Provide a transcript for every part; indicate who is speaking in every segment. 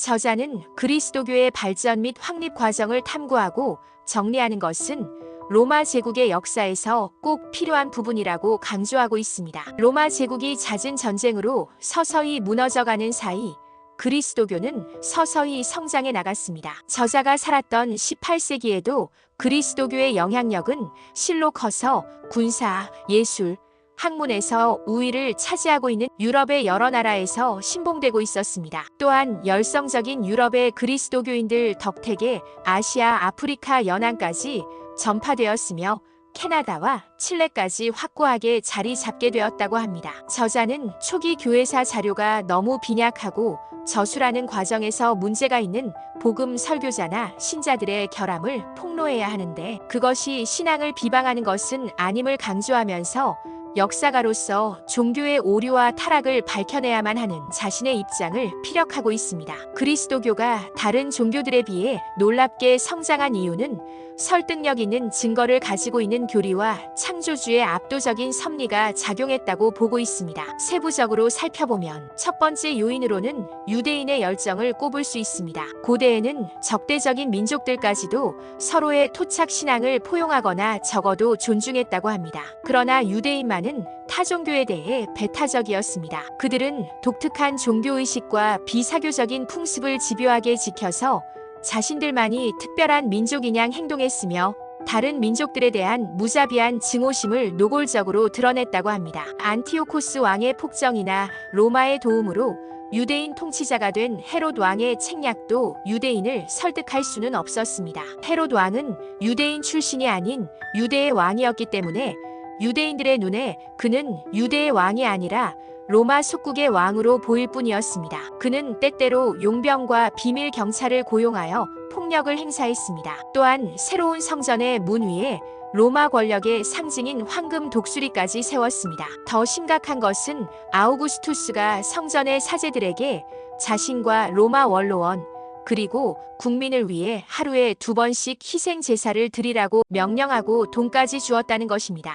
Speaker 1: 저자는 그리스도교의 발전 및 확립 과정을 탐구하고 정리하는 것은 로마 제국의 역사에서 꼭 필요한 부분이라고 강조하고 있습니다. 로마 제국이 잦은 전쟁으로 서서히 무너져가는 사이 그리스도교는 서서히 성장해 나갔습니다. 저자가 살았던 18세기에도 그리스도교의 영향력은 실로 커서 군사, 예술, 학문에서 우위를 차지하고 있는 유럽의 여러 나라에서 신봉되고 있었습니다. 또한 열성적인 유럽의 그리스도교인들 덕택에 아시아, 아프리카 연안까지 전파되었으며 캐나다와 칠레까지 확고하게 자리 잡게 되었다고 합니다. 저자는 초기 교회사 자료가 너무 빈약하고 저술하는 과정에서 문제가 있는 복음 설교자나 신자들의 결함을 폭로해야 하는데 그것이 신앙을 비방하는 것은 아님을 강조하면서 역사가로서 종교의 오류와 타락을 밝혀내야만 하는 자신의 입장을 피력하고 있습니다. 그리스도교가 다른 종교들에 비해 놀랍게 성장한 이유는 설득력 있는 증거를 가지고 있는 교리와 창조주의 압도적인 섭리가 작용했다고 보고 있습니다. 세부적으로 살펴보면 첫 번째 요인으로는 유대인의 열정을 꼽을 수 있습니다. 고대에는 적대적인 민족들까지도 서로의 토착 신앙을 포용하거나 적어도 존중했다고 합니다. 그러나 유대인만은 타종교에 대해 배타적이었습니다. 그들은 독특한 종교의식과 비사교적인 풍습을 집요하게 지켜서 자신들만이 특별한 민족이냥 행동했으며 다른 민족들에 대한 무자비한 증오심을 노골적으로 드러냈다고 합니다. 안티오코스 왕의 폭정이나 로마의 도움으로 유대인 통치자가 된 헤롯 왕의 책략도 유대인을 설득할 수는 없었습니다. 헤롯 왕은 유대인 출신이 아닌 유대의 왕이었기 때문에 유대인들의 눈에 그는 유대의 왕이 아니라 로마 속국의 왕으로 보일 뿐이었습니다. 그는 때때로 용병과 비밀 경찰을 고용하여 폭력을 행사했습니다. 또한 새로운 성전의 문 위에 로마 권력의 상징인 황금 독수리까지 세웠습니다. 더 심각한 것은 아우구스투스가 성전의 사제들에게 자신과 로마 원로원 그리고 국민을 위해 하루에 2번씩 희생 제사를 드리라고 명령하고 돈까지 주었다는 것입니다.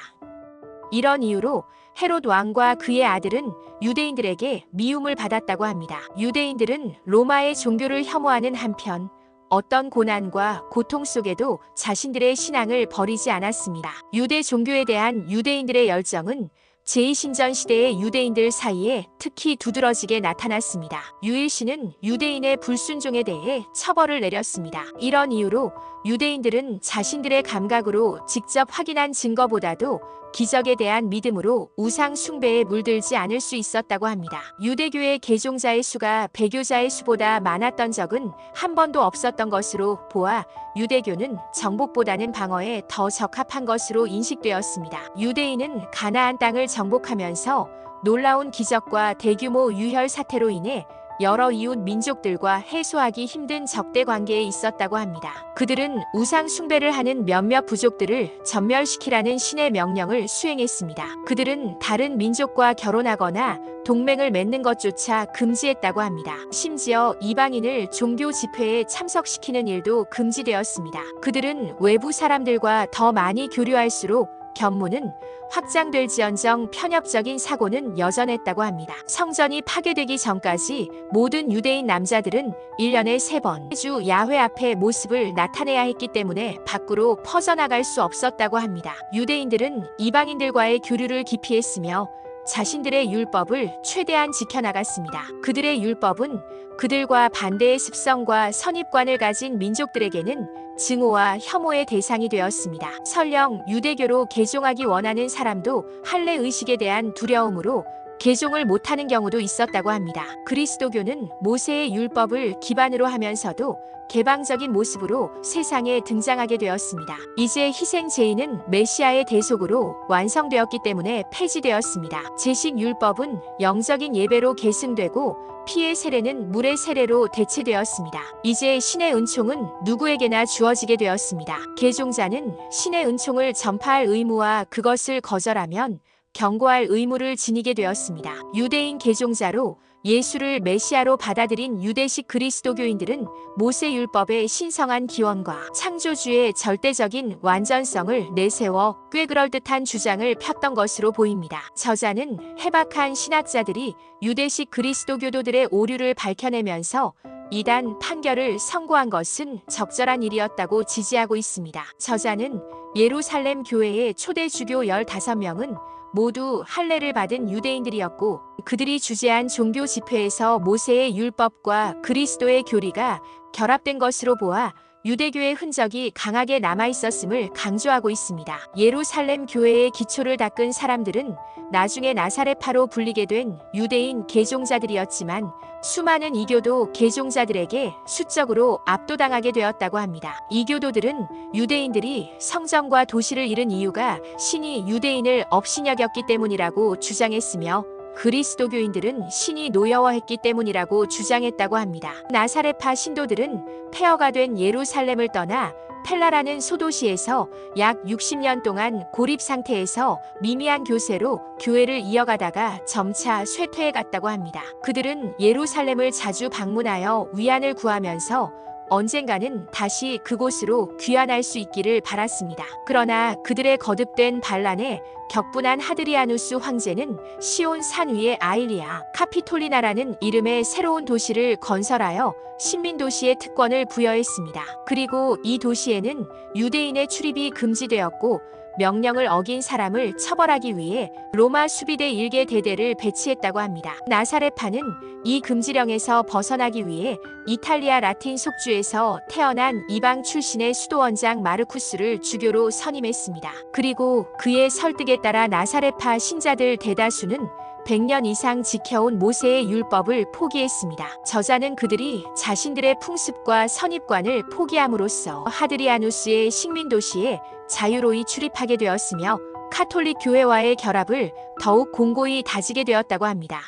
Speaker 1: 이런 이유로 헤롯 왕과 그의 아들은 유대인들에게 미움을 받았다고 합니다. 유대인들은 로마의 종교를 혐오하는 한편 어떤 고난과 고통 속에도 자신들의 신앙을 버리지 않았습니다. 유대 종교에 대한 유대인들의 열정은 제2신전 시대의 유대인들 사이에 특히 두드러지게 나타났습니다. 유일신은 유대인의 불순종에 대해 처벌을 내렸습니다. 이런 이유로 유대인들은 자신들의 감각으로 직접 확인한 증거보다도 기적에 대한 믿음으로 우상 숭배에 물들지 않을 수 있었다고 합니다. 유대교의 개종자의 수가 배교자의 수보다 많았던 적은 한 번도 없었던 것으로 보아 유대교는 정복보다는 방어에 더 적합한 것으로 인식되었습니다. 유대인은 가나안 땅을 정복하면서 놀라운 기적과 대규모 유혈 사태로 인해 여러 이웃 민족들과 해소하기 힘든 적대 관계에 있었다고 합니다. 그들은 우상 숭배를 하는 몇몇 부족들을 전멸시키라는 신의 명령을 수행했습니다. 그들은 다른 민족과 결혼하거나 동맹을 맺는 것조차 금지했다고 합니다. 심지어 이방인을 종교 집회에 참석시키는 일도 금지되었습니다. 그들은 외부 사람들과 더 많이 교류할수록 견문은 확장될지언정 편협적인 사고는 여전했다고 합니다. 성전이 파괴되기 전까지 모든 유대인 남자들은 1년에 3번 매주 야훼 앞에 모습을 나타내야 했기 때문에 밖으로 퍼져나갈 수 없었다고 합니다. 유대인들은 이방인들과의 교류를 기피했으며 자신들의 율법을 최대한 지켜나갔습니다. 그들의 율법은 그들과 반대의 습성과 선입관을 가진 민족들에게는 증오와 혐오의 대상이 되었습니다. 설령 유대교로 개종하기 원하는 사람도 할례 의식에 대한 두려움으로 개종을 못하는 경우도 있었다고 합니다. 그리스도교는 모세의 율법을 기반으로 하면서도 개방적인 모습으로 세상에 등장하게 되었습니다. 이제 희생 제의는 메시아의 대속으로 완성되었기 때문에 폐지되었습니다. 제식 율법은 영적인 예배로 계승되고 피의 세례는 물의 세례로 대체되었습니다. 이제 신의 은총은 누구에게나 주어지게 되었습니다. 개종자는 신의 은총을 전파할 의무와 그것을 거절하면 경고할 의무를 지니게 되었습니다. 유대인 개종자로 예수를 메시아로 받아들인 유대식 그리스도교인들은 모세율법의 신성한 기원과 창조주의 절대적인 완전성을 내세워 꽤 그럴듯한 주장을 폈던 것으로 보입니다. 저자는 해박한 신학자들이 유대식 그리스도교도들의 오류를 밝혀내면서 이단 판결을 선고한 것은 적절한 일이었다고 지지하고 있습니다. 저자는 예루살렘 교회의 초대 주교 15명은 모두 할례를 받은 유대인들이었고 그들이 주재한 종교 집회에서 모세의 율법과 그리스도의 교리가 결합된 것으로 보아 유대교의 흔적이 강하게 남아있었음을 강조하고 있습니다. 예루살렘 교회의 기초를 닦은 사람들은 나중에 나사렛파로 불리게 된 유대인 개종자들이었지만 수많은 이교도 개종자들에게 수적으로 압도당하게 되었다고 합니다. 이교도들은 유대인들이 성전과 도시를 잃은 이유가 신이 유대인을 업신여겼기 때문이라고 주장했으며 그리스도교인들은 신이 노여워했기 때문이라고 주장했다고 합니다. 나사렛파 신도들은 폐허가 된 예루살렘을 떠나 펠라라는 소도시에서 약 60년 동안 고립 상태에서 미미한 교세로 교회를 이어가다가 점차 쇠퇴해 갔다고 합니다. 그들은 예루살렘을 자주 방문하여 위안을 구하면서 언젠가는 다시 그곳으로 귀환할 수 있기를 바랐습니다. 그러나 그들의 거듭된 반란에 격분한 하드리아누스 황제는 시온 산 위의 아일리아 카피톨리나라는 이름의 새로운 도시를 건설하여 식민도시의 특권을 부여했습니다. 그리고 이 도시에는 유대인의 출입이 금지되었고 명령을 어긴 사람을 처벌하기 위해 로마 수비대 1개 대대를 배치했다고 합니다. 나사렛파는 이 금지령에서 벗어나기 위해 이탈리아 라틴 속주에서 태어난 이방 출신의 수도원장 마르쿠스를 주교로 선임했습니다. 그리고 그의 설득에 따라 나사렛파 신자들 대다수는 100년 이상 지켜온 모세의 율법을 포기했습니다. 저자는 그들이 자신들의 풍습과 선입관을 포기함으로써 하드리아누스의 식민도시에 자유로이 출입하게 되었으며 카톨릭 교회와의 결합을 더욱 공고히 다지게 되었다고 합니다.